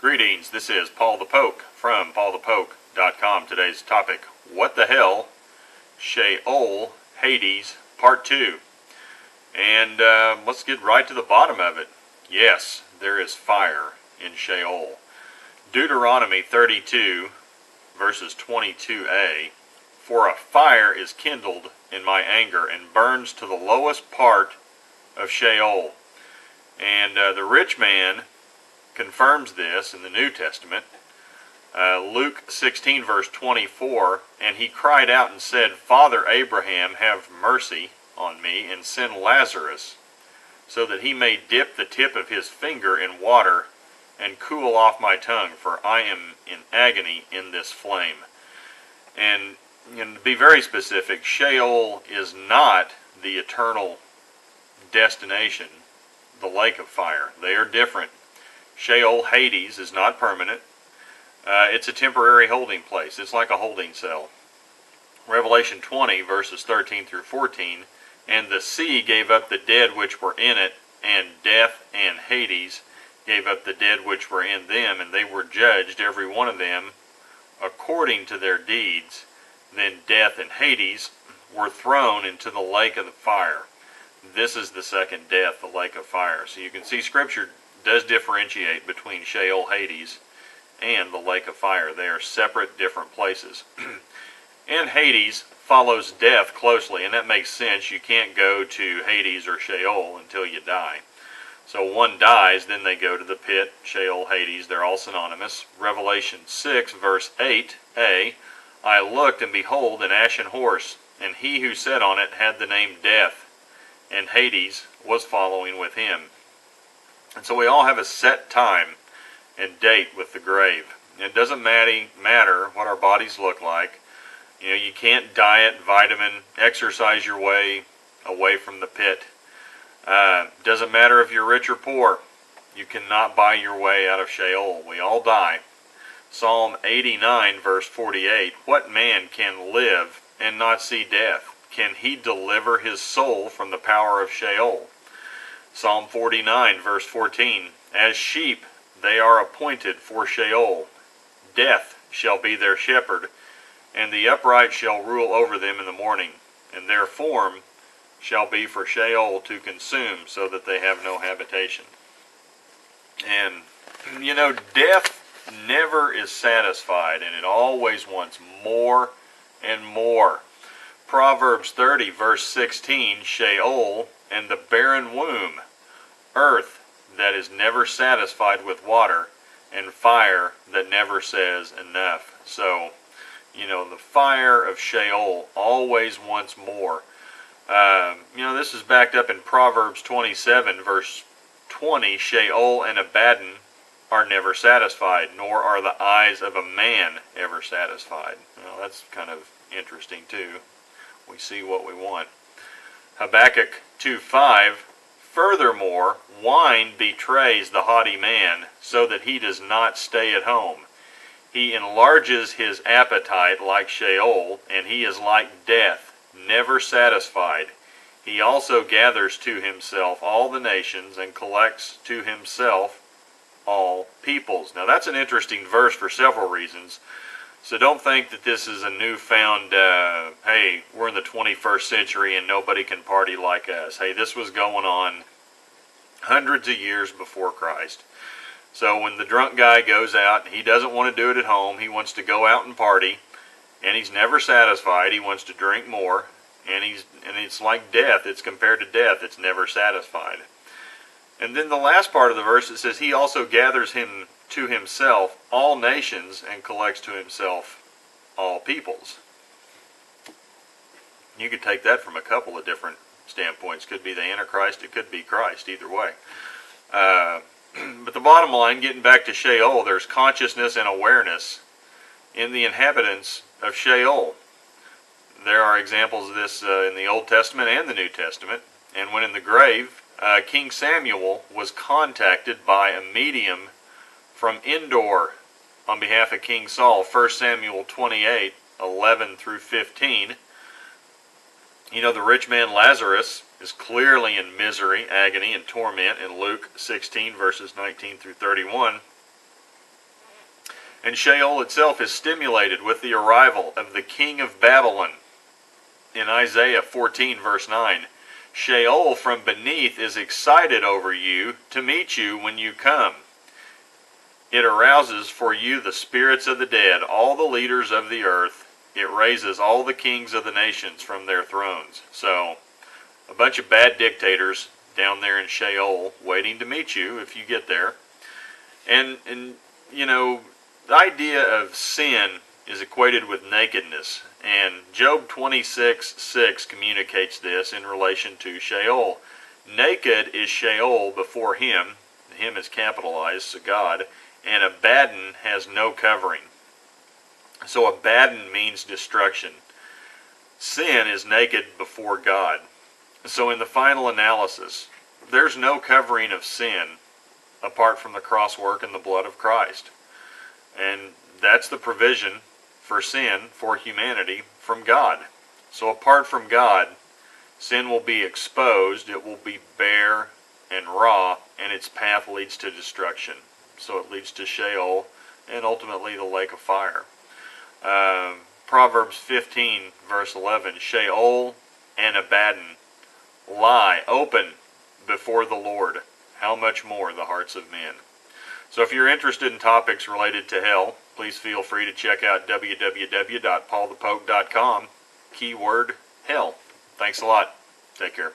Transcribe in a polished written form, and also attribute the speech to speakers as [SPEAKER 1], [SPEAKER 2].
[SPEAKER 1] Greetings, this is Paul the Poke from paulthepoke.com. Today's topic, what the hell, Sheol, Hades, Part 2. And let's get right to the bottom of it. Yes, there is fire in Sheol. Deuteronomy 32, verses 22a. For a fire is kindled in my anger and burns to the lowest part of Sheol. And the rich man confirms this in the New Testament. Luke 16 verse 24, and he cried out and said, Father Abraham, have mercy on me, and send Lazarus, so that he may dip the tip of his finger in water and cool off my tongue, for I am in agony in this flame. And to be very specific, Sheol is not the eternal destination, the lake of fire. They are different. Sheol, Hades, is not permanent. It's a temporary holding place. It's like a holding cell. Revelation 20, verses 13 through 14, and the sea gave up the dead which were in it, and death and Hades gave up the dead which were in them, and they were judged, every one of them, according to their deeds. Then death and Hades were thrown into the lake of the fire. This is the second death, the lake of fire. So you can see Scripture does differentiate between Sheol, Hades, and the lake of fire. They are separate, different places. And Hades follows death closely, and that makes sense. You can't go to Hades or Sheol until you die. So one dies, then they go to the pit, Sheol, Hades. They're all synonymous. Revelation 6, verse 8a, I looked, and behold, an ashen horse, and he who sat on it had the name Death, and Hades was following with him. And so we all have a set time and date with the grave. It doesn't matter what our bodies look like. You can't diet, vitamin, exercise your way away from the pit. Doesn't matter if you're rich or poor. You cannot buy your way out of Sheol. We all die. Psalm 89, verse 48, what man can live and not see death? Can he deliver his soul from the power of Sheol? Psalm 49, verse 14, as sheep they are appointed for Sheol. Death shall be their shepherd, and the upright shall rule over them in the morning, and their form shall be for Sheol to consume, so that they have no habitation. And, death never is satisfied, and it always wants more and more. Proverbs 30, verse 16, Sheol, and the barren womb, earth that is never satisfied with water, and fire that never says enough. So, the fire of Sheol always wants more. This is backed up in Proverbs 27, verse 20, Sheol and Abaddon are never satisfied, nor are the eyes of a man ever satisfied. That's kind of interesting too. We see what we want. Habakkuk 2:5, furthermore, wine betrays the haughty man, so that he does not stay at home. He enlarges his appetite like Sheol, and he is like death, never satisfied. He also gathers to himself all the nations, and collects to himself all peoples. Now that's an interesting verse for several reasons. So don't think that this is a newfound, hey, we're in the 21st century and nobody can party like us. Hey, this was going on hundreds of years before Christ. So when the drunk guy goes out, he doesn't want to do it at home. He wants to go out and party, and he's never satisfied. He wants to drink more, and it's like death. It's compared to death. It's never satisfied. And then the last part of the verse, it says, he also gathers him to himself all nations, and collects to himself all peoples. You could take that from a couple of different standpoints. Could be the Antichrist, it could be Christ, either way. But the bottom line, getting back to Sheol, there's consciousness and awareness in the inhabitants of Sheol. There are examples of this in the Old Testament and the New Testament. And when in the grave, King Samuel was contacted by a medium from Endor on behalf of King Saul. 1 Samuel 28, 11 through 15. The rich man Lazarus is clearly in misery, agony, and torment in Luke 16, verses 19 through 31. And Sheol itself is stimulated with the arrival of the king of Babylon. In Isaiah 14 verse 9, Sheol from beneath is excited over you to meet you when you come. It arouses for you the spirits of the dead, all the leaders of the earth. It raises all the kings of the nations from their thrones. So, a bunch of bad dictators down there in Sheol waiting to meet you if you get there. And you know, the idea of sin is equated with nakedness. And Job 26:6 communicates this in relation to Sheol. Naked is Sheol before him. Him is capitalized, so God. And Abaddon has no covering. So Abaddon means destruction. Sin is naked before God. So in the final analysis, there's no covering of sin apart from the cross work and the blood of Christ. And that's the provision for sin for humanity from God. So apart from God, sin will be exposed, it will be bare and raw, and its path leads to destruction. So it leads to Sheol and ultimately the lake of fire. Proverbs 15 verse 11, Sheol and Abaddon lie open before the Lord. How much more the hearts of men. So if you're interested in topics related to hell, please feel free to check out www.paulthepoke.com, keyword hell. Thanks a lot. Take care.